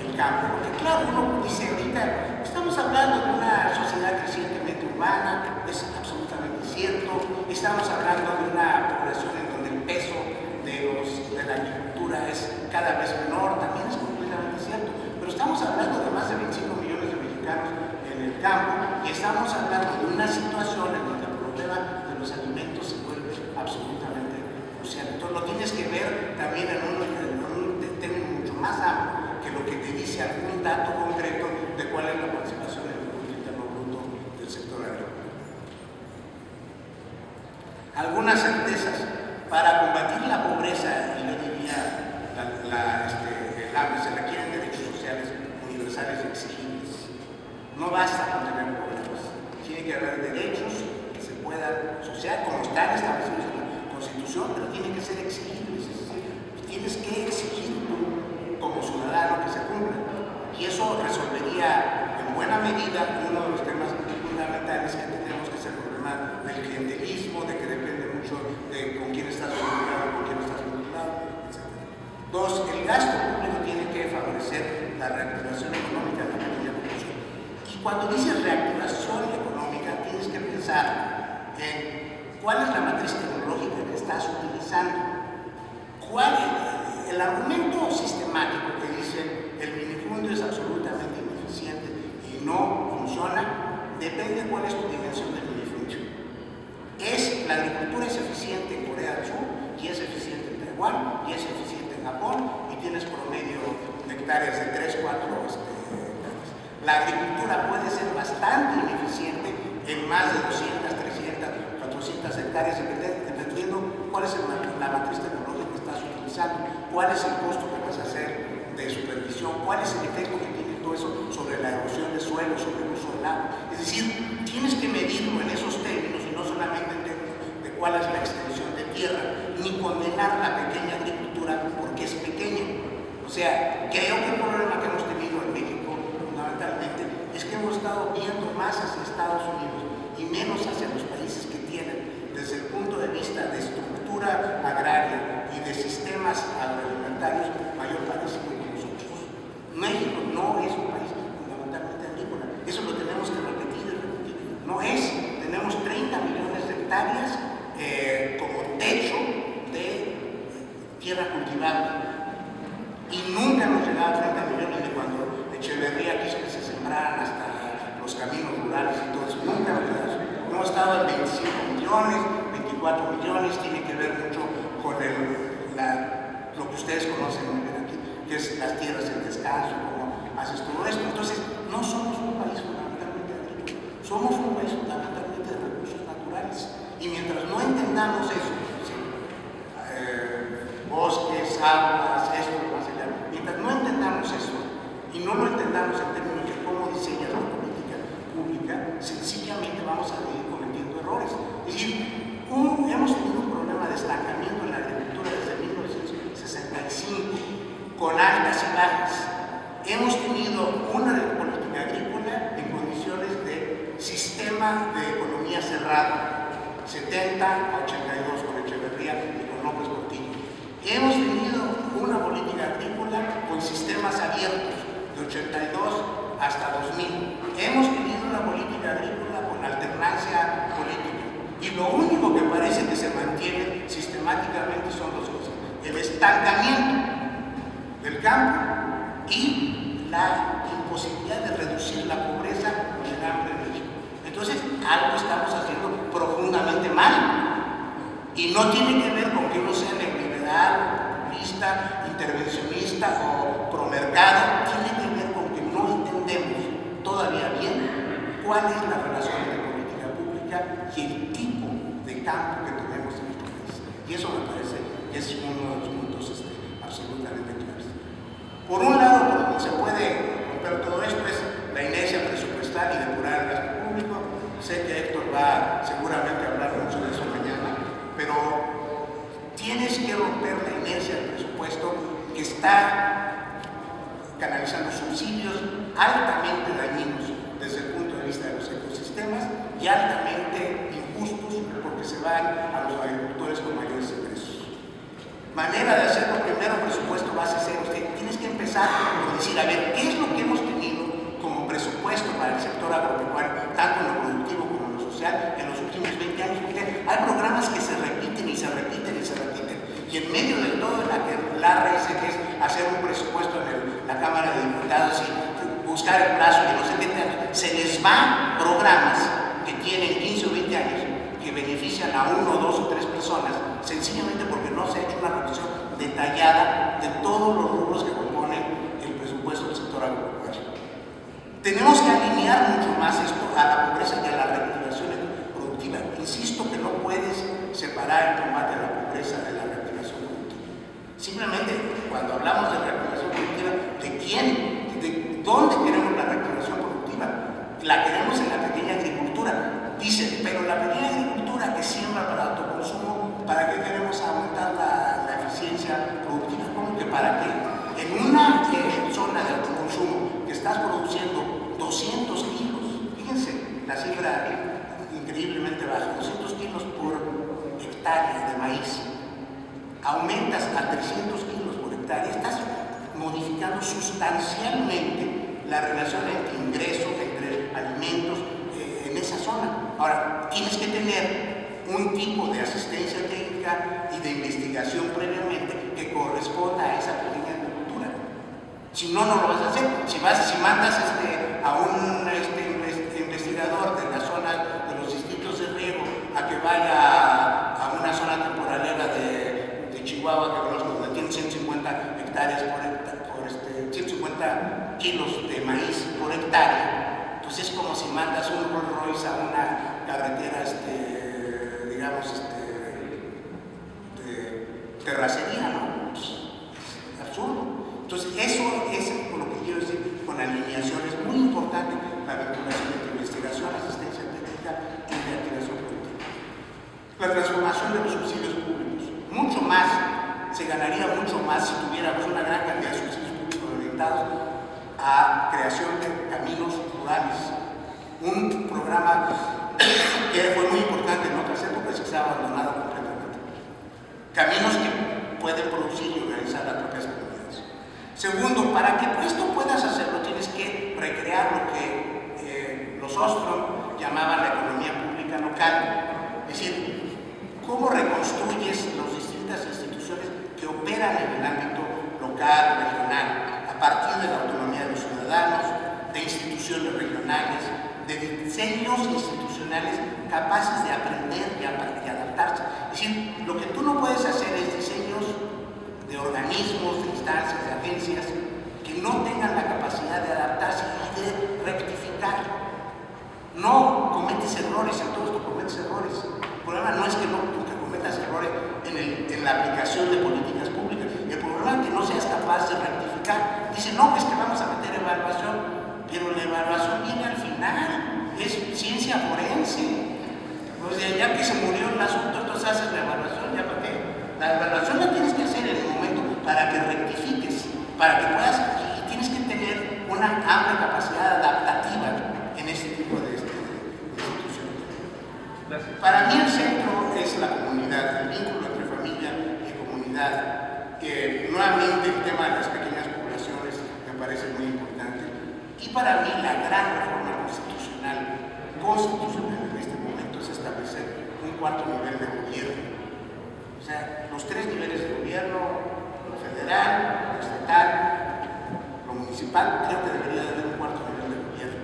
el campo. Porque claro, uno dice ahorita, estamos hablando de una sociedad crecientemente urbana, es absolutamente cierto, estamos hablando de una población en donde el peso de la agricultura es cada vez menor, también es completamente cierto, pero estamos hablando de más de 25 millones de mexicanos en el campo y estamos hablando de una situación en donde el problema de los alimentos se vuelve absolutamente crucial. Entonces lo tienes que ver también en un término mucho más amplio que lo que te dice algún dato concreto de cuál es la participación en el Producto Interno Bruto del sector agrícola. Algunas certezas para combatir la pobreza, y yo diría el hambre, se requieren derechos sociales universales y exigibles. No basta con tener problemas, tiene que haber derechos que se puedan asociar, como están establecidos en la Constitución, pero tienen que ser exigibles, es decir, tienes que exigir tú como ciudadano que se cumpla. Y eso resolvería en buena medida uno de los temas fundamentales que tenemos, que es el problema del clientelismo, de que depende mucho de con quién estás vinculado, con quién no estás vinculado, etc. Dos, el gasto público tiene que favorecer la reactivación económica de la pequeña producción. Y cuando dices reactivación económica, tienes que pensar en cuál es la matriz tecnológica que estás utilizando. ¿Cuál es el argumento sistemático que dice el minifundio es absolutamente ineficiente y no funciona? Depende de cuál es tu dimensión del minifundio. La agricultura es eficiente en Corea del Sur, y es eficiente en Taiwán, y es eficiente en Japón, y tienes promedio de hectáreas de 3, 4 hectáreas. La agricultura puede ser bastante ineficiente en más de 200, 300, 400 hectáreas, dependiendo cuál es la matriz tecnológica que estás utilizando, cuál es el costo que vas a hacer de supervisión, cuál es el efecto que tiene todo eso sobre la erosión de suelo, sobre el uso del agua. Es decir, tienes que medirlo en esos términos y no solamente en términos de cuál es la extensión de tierra, ni condenar la pequeña agricultura porque es pequeña. O sea, creo que el problema que hemos tenido en México fundamentalmente es que hemos estado viendo más hacia Estados Unidos y menos hacia los países que tienen, desde el punto de vista de estructura agraria y de sistemas agroalimentarios, mayor parecido con nosotros. México no es un país fundamentalmente agrícola, eso lo tenemos que repetir y repetir. No es, tenemos 30 millones de hectáreas como techo de tierra cultivable. Y nunca hemos llegado a 30 millones de cuando Echeverría quiso que se sembraran hasta los caminos rurales y todo eso. Nunca hemos llegado a eso. Hemos estado en 25 millones, 24 millones, tiene que ver mucho con lo que ustedes conocen muy bien aquí, que es las tierras en descanso, cómo haces todo esto. Entonces, no somos un país fundamentalmente agrícola, somos un país fundamentalmente de recursos naturales. Y mientras no entendamos eso, ¿sí? Bosques, aguas, esto, más allá, mientras no entendamos eso, y no lo entendamos en términos de cómo diseñas la política pública, sencillamente vamos a seguir cometiendo errores. Es decir, hemos tenido un problema de estancamiento en la agricultura desde 1965, con altas y bajas. Hemos tenido una política agrícola en condiciones de sistema de economía cerrada, 70 a 82 con Echeverría y con López Portillo. Hemos tenido una política agrícola con sistemas abiertos, de 82 hasta 2000. Hemos tenido una política agrícola con alternancia política. Y lo único que parece que se mantiene sistemáticamente son dos cosas: el estancamiento del campo y la imposibilidad de reducir la pobreza y el hambre en México. Entonces, algo estamos haciendo profundamente mal. Y no tiene que ver con que uno sea neoliberal, populista, intervencionista o promercado. Tiene que ver con que no entendemos todavía bien cuál es la relación de política pública campo que tenemos en nuestro país. Y eso me parece que es uno de los puntos absolutamente claros. Por un lado, por donde se puede romper todo esto es la inercia presupuestal y depurar el gasto público. Sé que Héctor va seguramente a hablar mucho de eso mañana, pero tienes que romper la inercia del presupuesto que está canalizando subsidios altamente dañinos desde el punto de vista de los ecosistemas y altamente injustos porque se van a los agricultores con mayores ingresos. Manera de hacerlo: primero, presupuesto base cero. Tienes que empezar por decir, a ver, ¿qué es lo que hemos tenido como presupuesto para el sector agropecuario, tanto en lo productivo como en lo social, en los últimos 20 años? Porque hay programas que se repiten y se repiten y se repiten. Y en medio de todo, la RS, que es hacer un presupuesto en la Cámara de Diputados y buscar el plazo y no sé qué tal, se les van programas que tienen 15 o 20 años que benefician a 1, 2 o 3 personas, sencillamente porque no se ha hecho una revisión detallada de todos los rubros que componen el presupuesto del sector agropecuario. Tenemos que alinear mucho más esto a la pobreza y a la reactivación productiva. Insisto que no puedes separar el combate a la pobreza de la reactivación productiva. Simplemente, cuando hablamos de reactivación productiva, ¿de dónde queremos la reactivación productiva? La queremos en la pequeña agricultura. Dicen, pero la pequeña agricultura que siembra para autoconsumo, ¿para qué queremos aumentar la eficiencia productiva? ¿Cómo que para qué? En una zona de autoconsumo que estás produciendo 200 kilos, fíjense la cifra increíblemente baja, 200 kilos por hectárea de maíz, aumentas a 300 kilos por hectárea, estás modificando sustancialmente la relación entre ingresos, entre alimentos en esa zona. Ahora, tienes que tener un tipo de asistencia técnica y de investigación previamente que corresponda a esa pequeña agricultura. Si no, no lo vas a hacer. Si mandas a un investigador de la zona de los distritos de riego a que vaya a una zona temporalera de Chihuahua, que conozco, donde tiene 150 hectáreas por 150 kilos de maíz por hectárea, entonces es como si mandas un Rolls Royce a una carretera, digamos, de terracería, ¿no? Es absurdo. Entonces, eso es lo que quiero decir con alineación. Es muy importante la vinculación entre investigación, asistencia técnica y reactivación productiva. La transformación de los subsidios públicos. Mucho más, se ganaría mucho más si tuviéramos una gran cantidad de subsidios públicos orientados a creación de caminos rurales. Un programa que fue muy importante en otras épocas y se ha abandonado completamente. Caminos que pueden producir y organizar las propias comunidades. Segundo, para que esto puedas hacerlo, tienes que recrear lo que los Ostrom llamaban la economía pública local. Es decir, cómo reconstruyes las distintas instituciones que operan en el ámbito local, regional, a partir de la autonomía de los ciudadanos, de instituciones regionales, de diseños institucionales capaces de aprender y adaptarse. Es decir, lo que tú no puedes hacer es diseños de organismos, de instancias, de agencias que no tengan la capacidad de adaptarse y de rectificar. No cometes errores, en todo esto cometes errores. El problema no es que nunca cometas errores en la aplicación de políticas públicas. El problema es que no seas capaz de rectificar. Dice, no, es que vamos a meter evaluación. Pero la evaluación viene al final, es ciencia forense. O sea, ya que se murió el asunto, entonces haces la evaluación, ¿ya para qué? La evaluación la tienes que hacer en el momento para que rectifiques, para que puedas, y tienes que tener una amplia capacidad adaptativa en este tipo de instituciones. Para mí el centro es la comunidad, el vínculo entre familia y comunidad. Nuevamente el tema de las pequeñas poblaciones me parece muy importante. Y para mí la gran reforma constitucional en este momento es establecer un cuarto nivel de gobierno. O sea, los 3 niveles de gobierno, lo federal, lo estatal, lo municipal, creo que debería de haber un cuarto nivel de gobierno,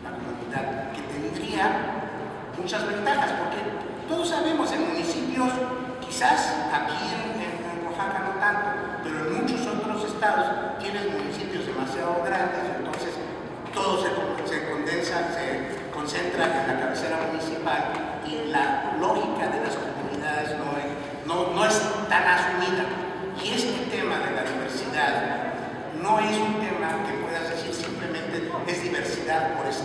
la comunidad, que tendría muchas ventajas, porque todos sabemos, en municipios, quizás aquí en Oaxaca no tanto, pero en muchos otros estados tienes municipios demasiado grandes, entonces todo se condensa, se concentra en la cabecera municipal y la lógica de las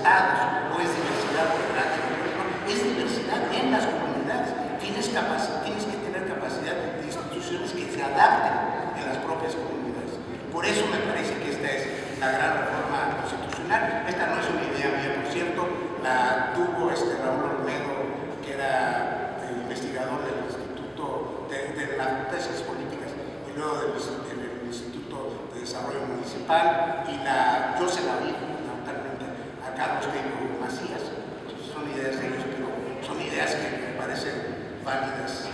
estados, no es diversidad por delante, no, es diversidad en las comunidades. Tienes que tener capacidad de instituciones que se adapten en las propias comunidades. Por eso me parece que esta es la gran reforma constitucional. Esta no es una idea mía, por cierto, la tuvo Raúl Olmedo, que era el investigador del Instituto de las Ciencias Políticas y luego del Instituto de Desarrollo Municipal, y yo se la vi fundamentalmente a Carlos Tello Macías. Son ideas de ellos, pero son ideas que me parecen válidas.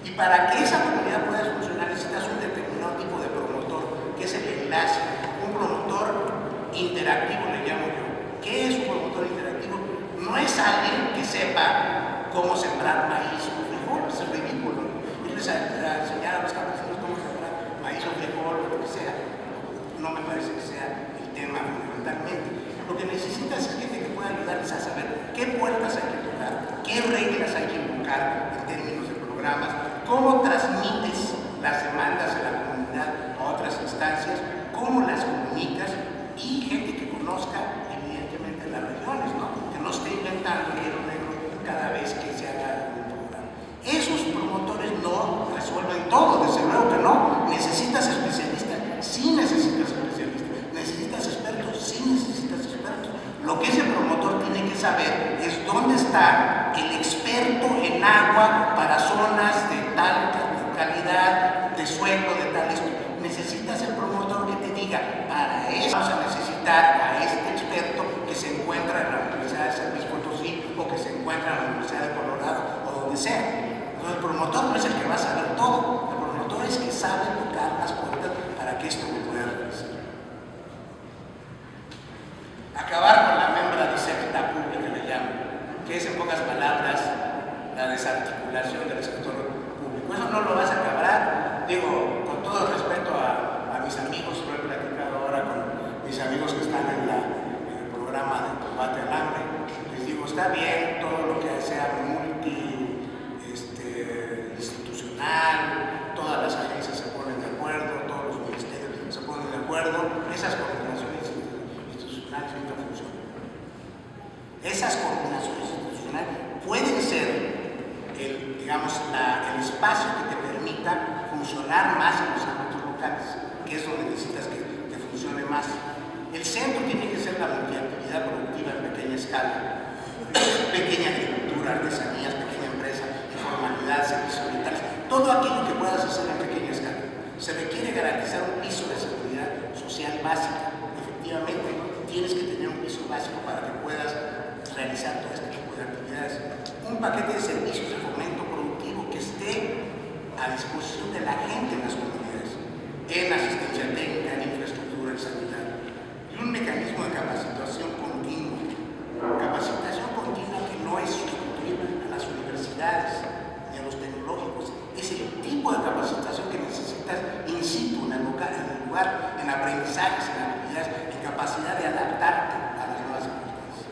Y para que esa comunidad pueda funcionar necesitas un determinado tipo de promotor, que es el enlace, un promotor interactivo, le llamo yo. ¿Qué es un promotor interactivo? No es alguien que sepa cómo sembrar maíz o frijol, es ridículo. Irles a enseñar a los campesinos cómo sembrar maíz o frijol o lo que sea. No me parece que sea el tema fundamentalmente. Lo que necesitas es gente que pueda ayudarles a saber qué puertas hay que tocar, qué reglas hay que invocar en términos de programas, cómo transmites las demandas de la comunidad a otras instancias, cómo las comunicas, y gente que conozca evidentemente las regiones, ¿no? Que no esté inventando el hilo negro cada vez que se haga un programa. Esos promotores no resuelven todo, desde luego que no. Necesitas especialistas, sí necesitas especialistas. Necesitas expertos, sí necesitas expertos. Lo que ese promotor tiene que saber es dónde está el experto en agua para zonas de tal calidad, de suelo, de tal esto. Necesitas el promotor que te diga, para eso vamos a necesitar a este experto que se encuentra en la Universidad de San Luis Potosí o que se encuentra en la Universidad de Colorado o donde sea. Entonces el promotor no es el que va a saber todo, el promotor es que sabe tocar las puertas para que esto pueda realizar. Acabar con la membra discepta pública, le llamo, que es en pocas palabras la desarticulación del sector público. Eso no lo vas a acabar, digo, con todo respeto a mis amigos, lo he platicado ahora con mis amigos que están en el programa de combate al hambre. Les digo, está bien todo lo que sea institucional, todas las agencias se ponen de acuerdo, todos los ministerios se ponen de acuerdo, esas coordinaciones institucionales nunca funcionan. Esas coordinaciones institucionales pueden ser el espacio que te permita funcionar más en los ámbitos locales, que es donde necesitas que funcione más. El centro tiene que ser la multiactividad productiva en pequeña escala, pequeña agricultura, artesanías, pequeña empresa, informalidad, servicios militares, todo aquello que puedas hacer en pequeña escala. Se requiere garantizar un piso de seguridad social básica. Efectivamente, tienes que tener un piso básico para que puedas realizar todo este tipo de actividades. Un paquete de servicios de fomento productivo que esté a disposición de la gente en las comunidades, en asistencia técnica, en infraestructura, en sanidad. Y un mecanismo de capacitación continua. Capacitación continua que no es sustituir a las universidades ni a los tecnológicos. Es el tipo de capacitación que necesitas in situ, en el lugar, en aprendizajes, en habilidades, en capacidad de adaptarte a las nuevas circunstancias.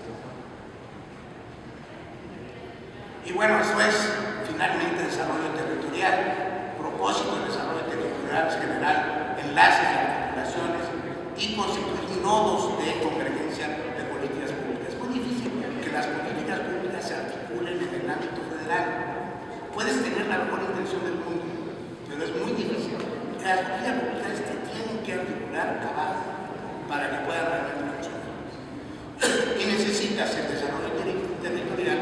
Y bueno, esto es finalmente desarrollo territorial, propósito del desarrollo territorial en general, enlaces de articulaciones y constituir nodos de convergencia de políticas públicas. Es muy difícil que las políticas públicas se articulen en el ámbito federal. Puedes tener la mejor intención del mundo, pero es muy difícil. Las políticas públicas te tienen que articular abajo para que puedan realmente funcionar. Y necesitas el desarrollo territorial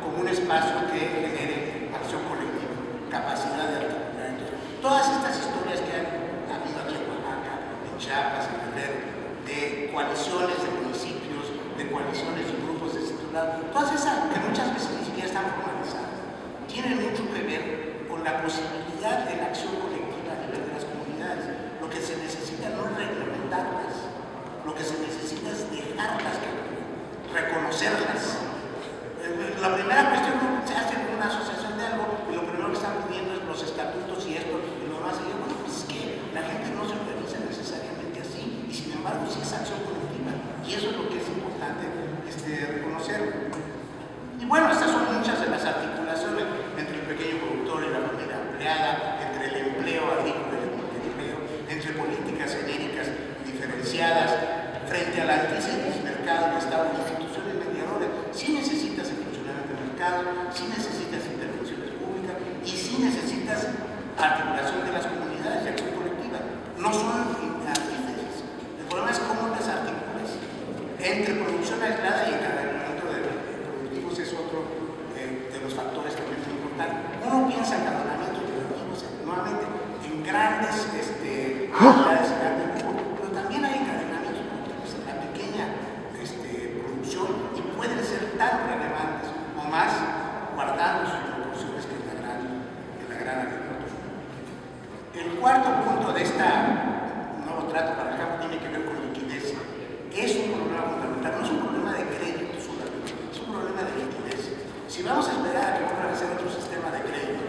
como un espacio que genere acción colectiva, capacidad de articular. Entonces, todas estas historias que han habido aquí en Oaxaca, en Chiapas, en Guerrero, de coaliciones de municipios, de coaliciones de grupos de sector, todas esas que muchas veces ni siquiera están formalizadas, tienen mucho que ver con la posibilidad de la acción colectiva a nivel de las comunidades. Lo que se necesita no es reglamentarlas, lo que se necesita es dejarlas, reconocerlas. La primera cuestión se hace en una asociación de algo y lo primero que están pidiendo es los estatutos y esto y lo demás. Y yo, bueno, pues es que la gente no se organiza necesariamente así y sin embargo sí es acción colectiva y eso es lo que es importante reconocer. Y bueno, estas son muchas de las articulaciones entre el pequeño productor y la familia empleada, entre el empleo agrícola y el multiempleo, entre políticas genéricas diferenciadas frente al altísimo mercado que está articulación de las comunidades y acción colectiva. No son artífices. El problema es cómo las articulas. Entre producción aislada y encadenamiento de productivos es otro de los factores también muy importantes. Uno piensa en encadenamiento de productivos nuevamente en grandes unidades, pero también hay encadenamientos productivos en la pequeña producción y pueden ser tan relevantes o más guardando sus proporciones que en la gran agricultura. El cuarto punto de este nuevo trato para el campo tiene que ver con liquidez. Es un problema fundamental, no es un problema de crédito solamente, es un problema de liquidez. Si vamos a esperar a que vuelvan a hacer otro sistema de crédito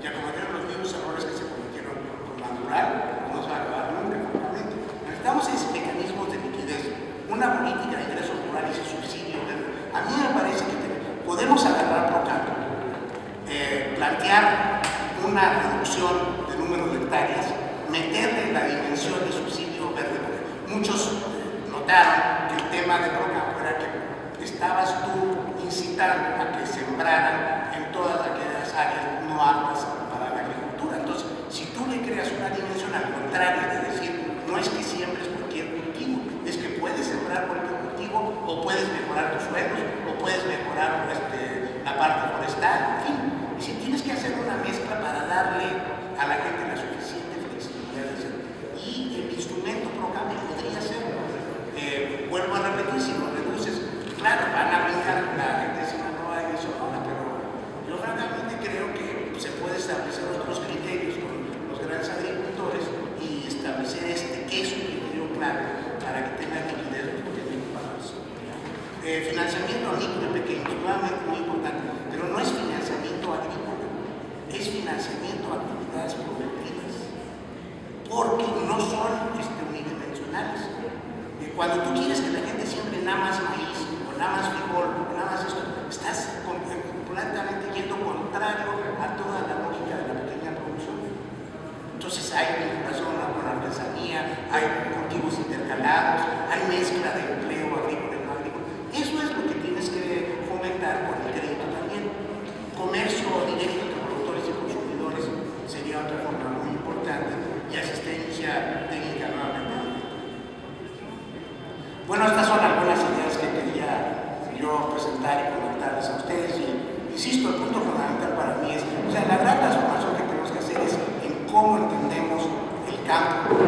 y a cometer los mismos errores que se cometieron con Natural, no se va a acabar nunca, francamente. Necesitamos esos mecanismos de liquidez, una política de ingresos rurales y subsidio. A mí me parece que podemos agarrar por tanto, plantear una reducción de número de hectáreas, meterle la dimensión de subsidio verde, porque muchos notaron que el tema de Procampo era que estabas tú incitando a que sembraran en todas aquellas áreas no aptas para la agricultura. Entonces, si tú le creas una dimensión al contrario de decir, no es que siembres cualquier cultivo, es que puedes sembrar cualquier cultivo o puedes mejorar tus suelos o puedes mejorar la parte forestal, en fin. Y si tienes que hacer una mezcla para darle a la gente la suficiente flexibilidad de hacerlo. Y el instrumento Procampo podría serlo. Vuelvo a repetir, si lo reduces, claro, van a brincar la gente de Sinaloa y de Sonora, pero yo francamente creo que se puede establecer otros criterios con los grandes agricultores y establecer que es un criterio claro para que tengan liquidez los pequeños pagos. Financiamiento a micro y pequeños, nuevamente muy importante, pero no es financiamiento agrícola, es financiamiento a actividades productivas, porque no son unidimensionales. Cuando tú quieres que la gente siembre nada más maíz, o nada más frijol, o nada más esto, estás completamente yendo contrario a toda la lógica de la pequeña producción. Entonces hay vinculación con la artesanía, hay cultivos intercalados, hay mezcla de empleo agrícola y no agrícola. Eso es lo que tienes que fomentar con el crédito también. Comercio directo entre productores y consumidores sería otra forma muy importante, y asistencia técnica nuevamente. Bueno, estas son algunas ideas que quería yo presentar y comentarles a ustedes, y insisto, el punto fundamental para mí es, la gran transformación que tenemos que hacer es en cómo entendemos el campo,